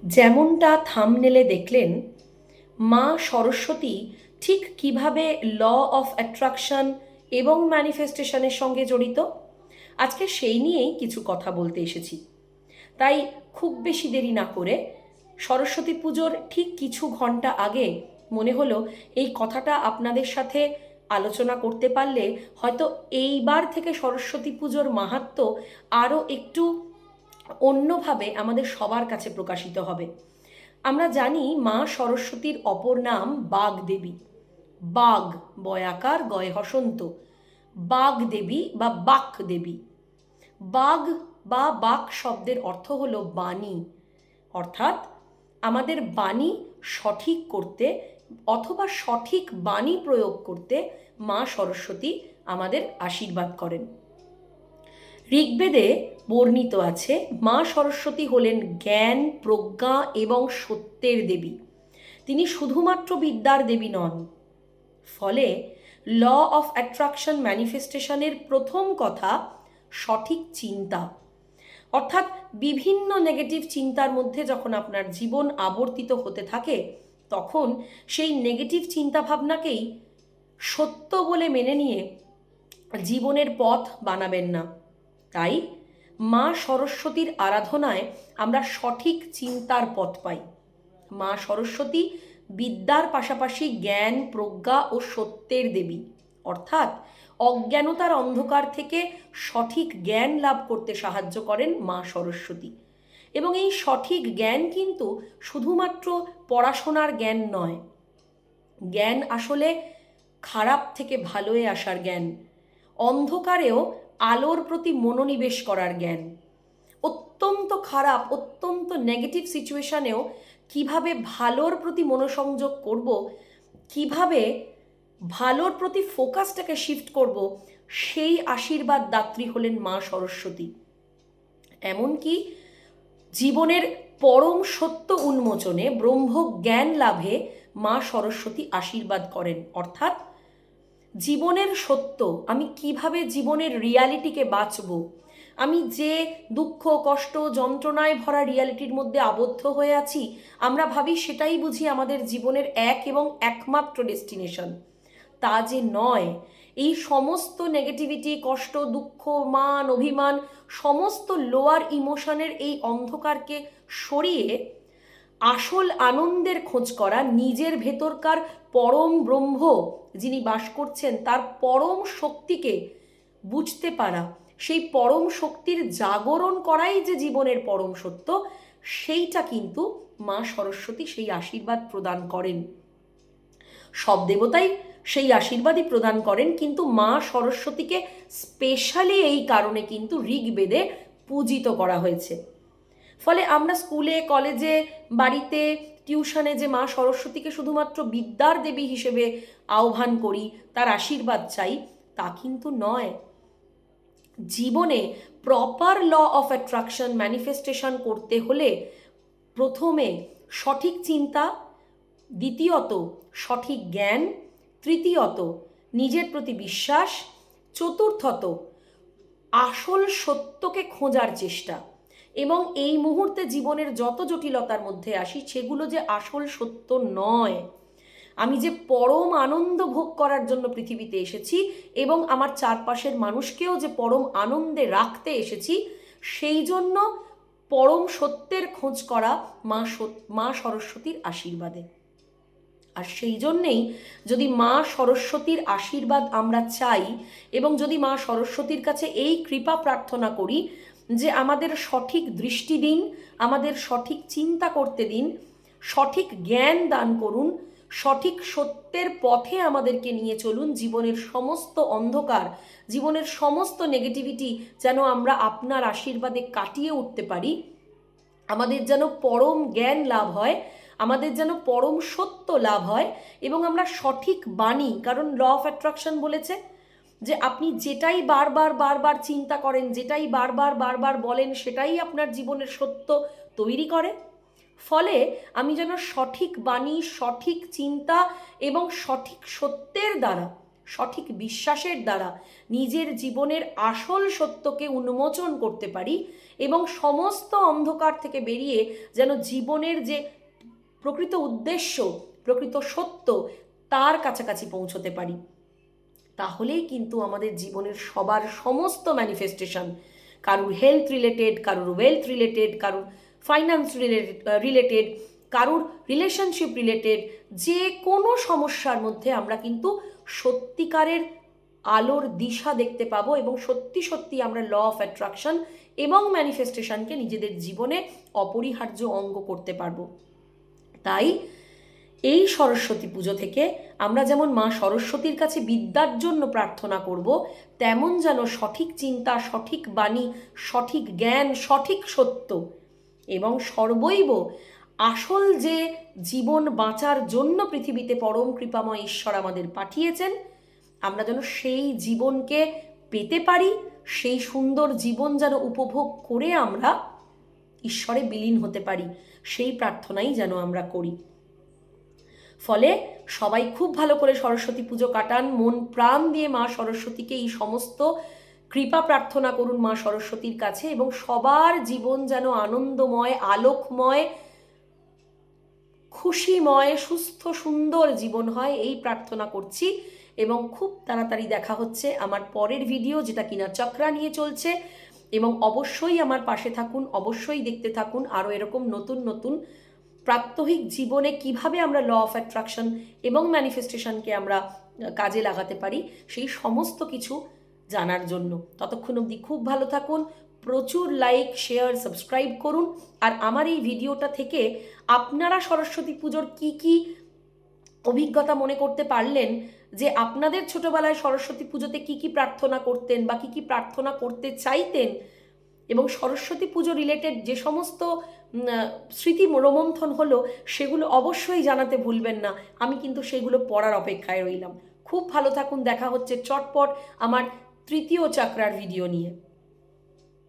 যেমনটা থাম্বনেলে দেখলেন, মা সরস্বতী ঠিক কিভাবে ল অফ অ্যাট্রাকশন এবং ম্যানিফেস্টেশনের সঙ্গে জড়িত, আজকে সেই নিয়েই কিছু কথা বলতে এসেছি। তাই খুব বেশি দেরি না করে সরস্বতী পুজোর ঠিক কিছু ঘন্টা আগে মনে হলো এই কথাটা আপনাদের সাথে আলোচনা করতে পারলে হয়তো এইবার থেকে সরস্বতী পুজোর মাহাত্ম্য আরও একটু অন্যভাবে আমাদের সবার কাছে প্রকাশিত হবে। আমরা জানি মা সরস্বতীর অপর নাম বাগদেবী। বাগ, বয়াকার, গয়ে হসন্ত, বাগদেবী বা বাক দেবী। বাগ বা বাক শব্দের অর্থ হলো বাণী, অর্থাৎ আমাদের বাণী সঠিক করতে অথবা সঠিক বাণী প্রয়োগ করতে মা সরস্বতী আমাদের আশীর্বাদ করেন। ঋগ্বেদে বর্ণিত আছে মা সরস্বতী হলেন জ্ঞান, প্রজ্ঞা এবং সত্যের দেবী। তিনি শুধুমাত্র বিদ্যার দেবী নন। ফলে ল অফ অ্যাট্রাকশন ম্যানিফেস্টেশনের প্রথম কথা সঠিক চিন্তা, অর্থাৎ বিভিন্ন নেগেটিভ চিন্তার মধ্যে যখন আপনার জীবন আবর্তিত হতে থাকে তখন সেই নেগেটিভ চিন্তাভাবনাকেই সত্য বলে মেনে নিয়ে জীবনের পথ বানাবেন না। তাই মা সরস্বতীর আরাধনায় আমরা সঠিক চিন্তার পথ পাই। মা সরস্বতী বিদ্যার পাশাপাশি জ্ঞান, প্রজ্ঞা ও সত্যের দেবী, অর্থাৎ অজ্ঞানতার অন্ধকার থেকে সঠিক জ্ঞান লাভ করতে সাহায্য করেন মা সরস্বতী। এবং এই সঠিক জ্ঞান কিন্তু শুধুমাত্র পড়াশোনার জ্ঞান নয়। জ্ঞান আসলে খারাপ থেকে ভালোয় আসার জ্ঞান, অন্ধকারেও আলোর প্রতি মনোনিবেশ করার জ্ঞান, অত্যন্ত খারাপ, অত্যন্ত নেগেটিভ সিচুয়েশনেও কিভাবে ভালোর প্রতি মনোসংযোগ করব, কিভাবে ভালোর প্রতি ফোকাসটাকে শিফট করব, সেই আশীর্বাদ দাত্রী হলেন মা সরস্বতী। এমনকি জীবনের পরম সত্য উন্মোচনে, ব্রহ্ম জ্ঞান লাভে মা সরস্বতী আশীর্বাদ করেন। অর্থাৎ জীবনের সত্য, আমি কিভাবে জীবনের রিয়ালিটিকে বাঁচব, আমি যে দুঃখ, কষ্ট, যন্ত্রণায় ভরা রিয়ালিটির মধ্যে আবদ্ধ হয়ে আছি, আমরা ভাবি সেটাই বুঝি আমাদের জীবনের এক এবং একমাত্র ডেস্টিনেশন। তা যে নয়। এই সমস্ত নেগেটিভিটি, কষ্ট, দুঃখ, মান, অভিমান, সমস্ত লোয়ার ইমোশনের এই অন্ধকারকে সরিয়ে আসল আনন্দের খোঁজ করা, নিজের ভেতরকার পরম ব্রহ্ম যিনি বাস করছেন তার পরম শক্তিকে বুঝতে পারা, সেই পরম শক্তির জাগরণ করাই যে জীবনের পরম সত্য, সেইটা কিন্তু মা সরস্বতী সেই আশীর্বাদ প্রদান করেন। সব দেবতাই সেই আশীর্বাদই প্রদান করেন, কিন্তু মা সরস্বতীকে স্পেশালি এই কারণে কিন্তু ঋগ্বেদে পূজিত করা হয়েছে। ফলে আমরা স্কুলে, কলেজে, বাড়িতে, টিউশনে যে মা সরস্বতীকে শুধুমাত্র বিদ্যার দেবী হিসেবে আহ্বান করি, তার আশীর্বাদ চাই, তা কিন্তু নয়। জীবনে proper law of attraction manifestation করতে হলে প্রথমে সঠিক চিন্তা, দ্বিতীয়ত সঠিক জ্ঞান, তৃতীয়ত নিজের প্রতি বিশ্বাস, চতুর্থত আসল সত্যকে খোঁজার চেষ্টা। এবং এই মুহূর্তে জীবনের যত জটিলতার মধ্যে আসি সেগুলো যে আসল সত্য নয়, আমি যে পরম আনন্দ ভোগ করার জন্য পৃথিবীতে এসেছি এবং আমার চারপাশের মানুষকেও যে পরম আনন্দে রাখতে এসেছি, সেই জন্য পরম সত্যের খোঁজ করা মা সরস্বতীর আশীর্বাদে। আর সেই জন্যেই যদি মা সরস্বতীর আশীর্বাদ আমরা চাই এবং যদি মা সরস্বতীর কাছে এই কৃপা প্রার্থনা করি যে আমাদের সঠিক দৃষ্টি দিন, আমাদের সঠিক চিন্তা করতে দিন, সঠিক জ্ঞান দান করুন, সঠিক সত্যের পথে আমাদেরকে নিয়ে চলুন, জীবনের সমস্ত অন্ধকার, জীবনের সমস্ত নেগেটিভিটি যেন আমরা আপনার আশীর্বাদে কাটিয়ে উঠতে পারি, আমাদের যেন পরম জ্ঞান লাভ হয়, আমাদের যেন পরম সত্য লাভ হয় এবং আমরা সঠিক বাণী, কারণ ল অফ অ্যাট্রাকশন বলেছে যে আপনি যেটাই বারবার বারবার চিন্তা করেন, যেটাই বারবার বারবার বলেন, সেটাই আপনার জীবনের সত্য তৈরি করে। ফলে আমি যেন সঠিক বাণী, সঠিক চিন্তা এবং সঠিক সত্যের দ্বারা সঠিক বিশ্বাসের দ্বারা নিজের জীবনের আসল সত্যকে উন্মোচন করতে পারি এবং সমস্ত অন্ধকার থেকে বেরিয়ে যেন জীবনের যে প্রকৃত উদ্দেশ্য, প্রকৃত সত্য, তার কাছাকাছি পৌঁছতে পারি, তাহলেই কিন্তু আমাদের জীবনের সবার সমস্ত ম্যানিফেস্টেশন, কারুর হেলথ রিলেটেড, কারুর ওয়েলথ রিলেটেড, কারুর ফাইন্যান্স রিলেটেড, কারুর রিলেশনশিপ রিলেটেড, যে কোনো সমস্যার মধ্যে আমরা কিন্তু সত্যিকারের আলোর দিশা দেখতে পাবো এবং সত্যি সত্যি আমরা ল অফ অ্যাট্রাকশন এবং ম্যানিফেস্টেশনকে নিজেদের জীবনে অপরিহার্য অঙ্গ করতে পারবো। তাই এই সরস্বতী পুজো থেকে আমরা যেমন মা সরস্বতীর কাছে বিদ্যার জন্য প্রার্থনা করব, তেমন যেন সঠিক চিন্তা, সঠিক বাণী, সঠিক জ্ঞান, সঠিক সত্য এবং সর্বৈব আসল যে জীবন বাঁচার জন্য পৃথিবীতে পরম কৃপাময় ঈশ্বর আমাদের পাঠিয়েছেন, আমরা যেন সেই জীবনকে পেতে পারি, সেই সুন্দর জীবন যেন উপভোগ করে আমরা ঈশ্বরে বিলীন হতে পারি, সেই প্রার্থনাই যেন আমরা করি। ফলে সবাই খুব ভালো করে সরস্বতী পুজো কাটান, মন প্রাণ দিয়ে মা সরস্বতীকে এই সমস্ত কৃপা প্রার্থনা করুন মা সরস্বতীর কাছে, এবং সবার জীবন যেন আনন্দময়, আলোকময়, খুশিময়, সুস্থ সুন্দর জীবন হয়, এই প্রার্থনা করছি। এবং খুব তাড়াতাড়ি দেখা হচ্ছে আমার পরের ভিডিও, যেটা কিনা চক্রা নিয়ে চলছে। এবং অবশ্যই আমার পাশে থাকুন, অবশ্যই দেখতে থাকুন আরও এরকম নতুন নতুন প্রাত্যহিক জীবনে কিভাবে আমরা ল অফ অ্যাট্রাকশন এবং ম্যানিফেস্টেশনকে আমরা কাজে লাগাতে পারি, সেই সমস্ত কিছু জানার জন্য। ততক্ষণ অবধি খুব ভালো থাকুন, প্রচুর লাইক, শেয়ার, সাবস্ক্রাইব করুন। আর আমার এই ভিডিওটা থেকে আপনারা সরস্বতী পুজোর কি কি অভিজ্ঞতা মনে করতে পারলেন, যে আপনাদের ছোটবেলায় সরস্বতী পুজোতে কি কি প্রার্থনা করতেন বা কি কি প্রার্থনা করতে চাইতেন, এবং সরস্বতী পুজো রিলেটেড যে সমস্ত স্মৃতি রোমন্থন হলো, সেগুলো অবশ্যই জানাতে ভুলবেন না। আমি কিন্তু সেগুলো পড়ার অপেক্ষায় রইলাম। খুব ভালো থাকুন, দেখা হচ্ছে চটপট আমার তৃতীয় চক্রার ভিডিও নিয়ে।